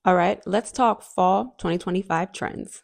All right, let's talk fall 2025 trends.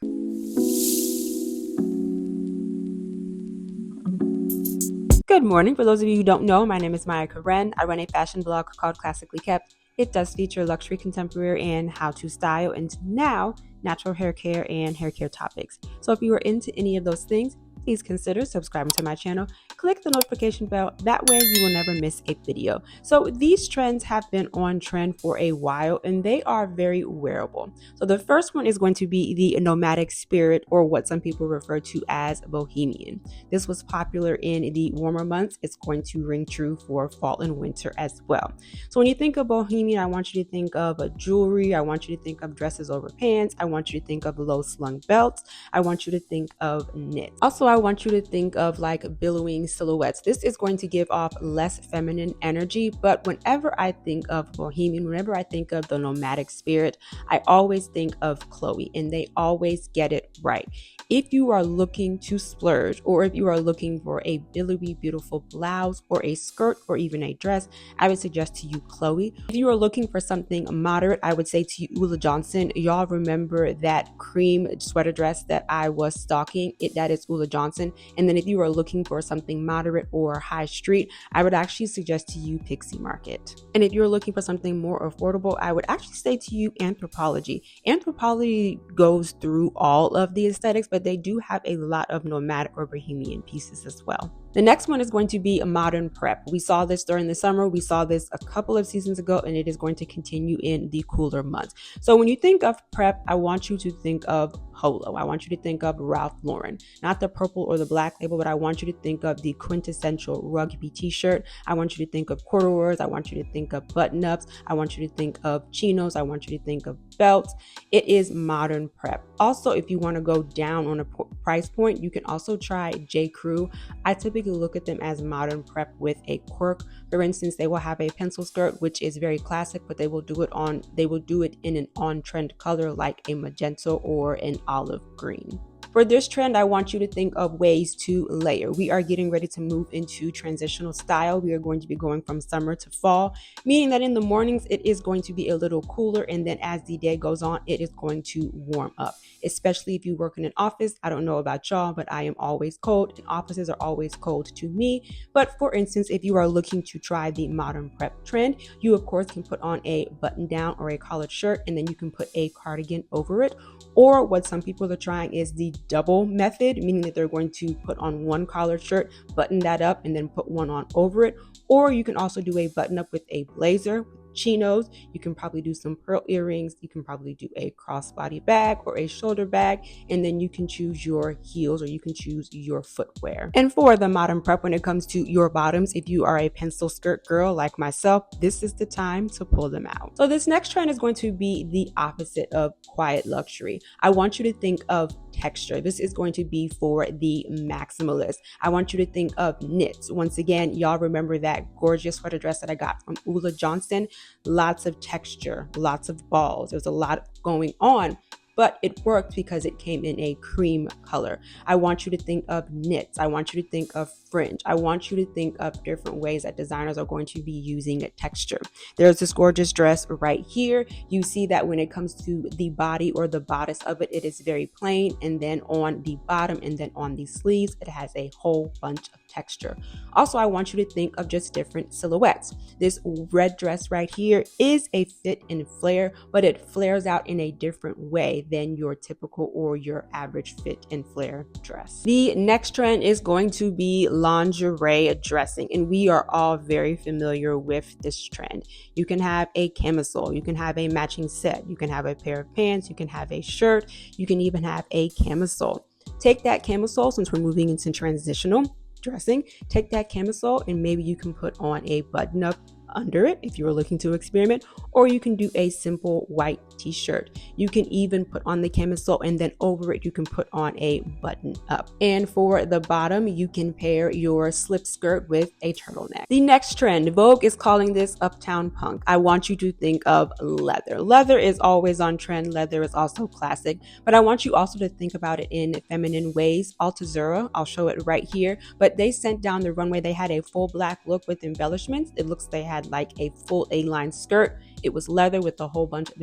Good morning. For those of you who don't know, my name is Maya Karen. I run a fashion blog called Classically Kept. It does feature luxury, contemporary, and how to style, and now natural hair care and hair care topics. So if you are into any of those things, please consider subscribing to my channel. Click the notification bell. That way you will never miss a video. So these trends have been on trend for a while and they are very wearable. So the first one is going to be the nomadic spirit, or what some people refer to as bohemian. This was popular in the warmer months. It's going to ring true for fall and winter as well. So when you think of bohemian, I want you to think of a jewelry. I want you to think of dresses over pants. I want you to think of low slung belts. I want you to think of knits. Also, I want you to think of like billowing silhouettes. This is going to give off less feminine energy, but whenever I think of bohemian, whenever I think of the nomadic spirit, I always think of Chloe, and they always get it right. If you are looking to splurge, or if you are looking for a billowy, beautiful blouse or a skirt or even a dress, I would suggest to you Chloe. If you are looking for something moderate, I would say to you Ulla Johnson. Y'all remember that cream sweater dress that I was stalking? That is Ulla Johnson. And then if you are looking for something moderate or high street, I would actually suggest to you Pixie Market. And if you're looking for something more affordable, I would actually say to you Anthropologie. Anthropologie goes through all of the aesthetics, but they do have a lot of nomadic or bohemian pieces as well. The next one is going to be a modern prep. We saw this during the summer. We saw this a couple of seasons ago, and it is going to continue in the cooler months. So when you think of prep, I want you to think of Polo. I want you to think of Ralph Lauren, not the purple or the black label, but I want you to think of the quintessential rugby t-shirt. I want you to think of corduroys. I want you to think of button-ups. I want you to think of chinos. I want you to think of belts. It is modern prep. Also, if you want to go down on a price point, you can also try J. Crew. I typically look at them as modern prep with a quirk. For instance, they will have a pencil skirt, which is very classic, but they will do it in an on-trend color like a magenta or an olive green. For this trend, I want you to think of ways to layer. We are getting ready to move into transitional style. We are going to be going from summer to fall, meaning that in the mornings, it is going to be a little cooler. And then as the day goes on, it is going to warm up, especially if you work in an office. I don't know about y'all, but I am always cold, and offices are always cold to me. But for instance, if you are looking to try the modern prep trend, you of course can put on a button down or a collared shirt, and then you can put a cardigan over it. Or what some people are trying is the double method, meaning that they're going to put on one collared shirt, button that up, and then put one on over it. Or you can also do a button up with a blazer, chinos. You can probably do some pearl earrings. You can probably do a crossbody bag or a shoulder bag, and then you can choose your heels or you can choose your footwear. And for the modern prep, when it comes to your bottoms, if you are a pencil skirt girl like myself, this is the time to pull them out. So this next trend is going to be the opposite of quiet luxury. I want you to think of texture. This is going to be for the maximalist. I want you to think of knits. Once again, y'all remember that gorgeous sweater dress that I got from Ulla Johnson? Lots of texture, lots of balls. There's a lot going on, but it worked because it came in a cream color. I want you to think of knits. I want you to think of fringe. I want you to think of different ways that designers are going to be using texture. There's this gorgeous dress right here. You see that when it comes to the body or the bodice of it, it is very plain. And then on the bottom and then on the sleeves, it has a whole bunch of texture. Also, I want you to think of just different silhouettes. This red dress right here is a fit and flare, but it flares out in a different way than your typical or your average fit and flare dress. The next trend is going to be lingerie dressing, and we are all very familiar with this trend. You can have a camisole, you can have a matching set, you can have a pair of pants, you can have a shirt, you can even have a camisole. Take that camisole, since we're moving into transitional dressing, take that camisole and maybe you can put on a button up under it if you were looking to experiment, or you can do a simple white t-shirt. You can even put on the camisole and then over it you can put on a button up. And for the bottom, you can pair your slip skirt with a turtleneck. The next trend, Vogue is calling this Uptown punk. I want you to think of leather. Leather is always on trend. Leather is also classic, but I want you also to think about it in feminine ways. Altazura, I'll show it right here, but they sent down the runway. They had a full black look with embellishments. It looks they had like a full A-line skirt It was leather with a whole bunch of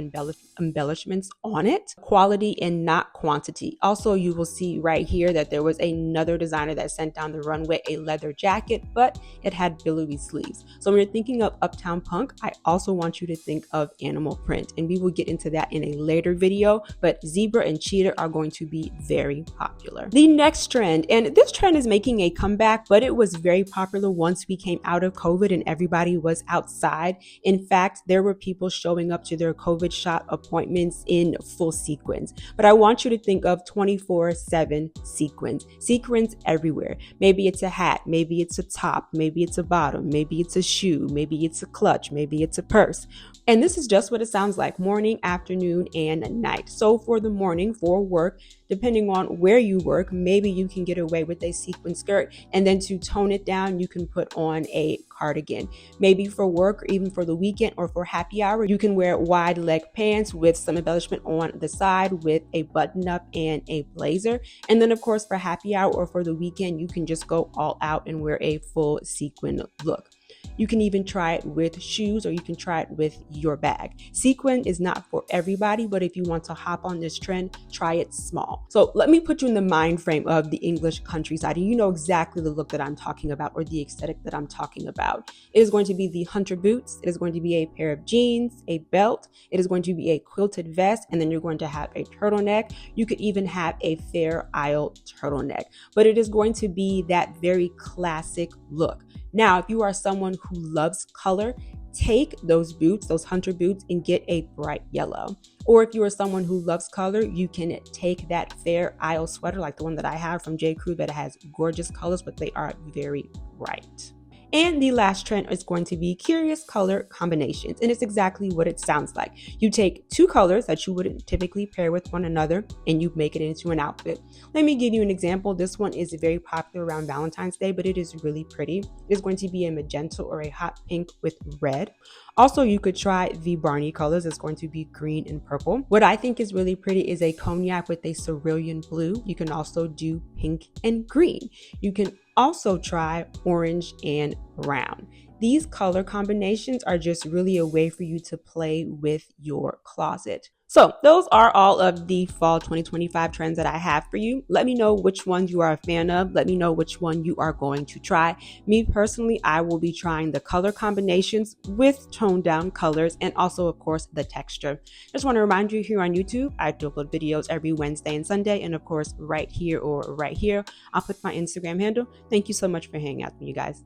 embellishments on it. Quality and not quantity. Also, you will see right here that there was another designer that sent down the runway a leather jacket, but it had billowy sleeves. So when you're thinking of Uptown Punk, I also want you to think of animal print, and we will get into that in a later video, but zebra and cheetah are going to be very popular. The next trend, and this trend is making a comeback, but it was very popular once we came out of COVID and everybody was outside. In fact, there were people showing up to their COVID shot appointments in full sequins. But I want you to think of 24/7 sequins. Sequins everywhere. Maybe it's a hat, maybe it's a top, maybe it's a bottom, maybe it's a shoe, maybe it's a clutch, maybe it's a purse. And this is just what it sounds like: morning, afternoon, and night. So for the morning, for work, depending on where you work, maybe you can get away with a sequin skirt, and then to tone it down, you can put on a cardigan. Maybe for work, or even for the weekend, or for happy hour, you can wear wide leg pants with some embellishment on the side with a button up and a blazer. And then of course for happy hour or for the weekend, you can just go all out and wear a full sequin look. You can even try it with shoes, or you can try it with your bag. Sequin is not for everybody, but if you want to hop on this trend, try it small. So let me put you in the mind frame of the English countryside, and you know exactly the look that I'm talking about, or the aesthetic that I'm talking about. It is going to be the hunter boots. It is going to be a pair of jeans, a belt. It is going to be a quilted vest, and then you're going to have a turtleneck. You could even have a Fair Isle turtleneck, but it is going to be that very classic look. Now, if you are someone who loves color, take those boots, those hunter boots, and get a bright yellow. Or if you are someone who loves color, you can take that Fair Isle sweater like the one that I have from J. Crew that has gorgeous colors, but they are very bright. And the last trend is going to be curious color combinations. And it's exactly what it sounds like. You take two colors that you wouldn't typically pair with one another, and you make it into an outfit. Let me give you an example. This one is very popular around Valentine's Day, but it is really pretty. It is going to be a magenta or a hot pink with red. Also, you could try the Barney colors. It's going to be green and purple. What I think is really pretty is a cognac with a cerulean blue. You can also do pink and green. You can also try orange and brown. These color combinations are just really a way for you to play with your closet. So those are all of the fall 2025 trends that I have for you. Let me know which ones you are a fan of. Let me know which one you are going to try. Me personally, I will be trying the color combinations with toned down colors, and also of course the texture. Just want to remind you, here on YouTube, I do upload videos every Wednesday and Sunday, and of course right here or right here, I'll put my Instagram handle. Thank you so much for hanging out with me, you guys.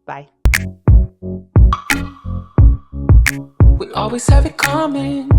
Bye. We always have it coming.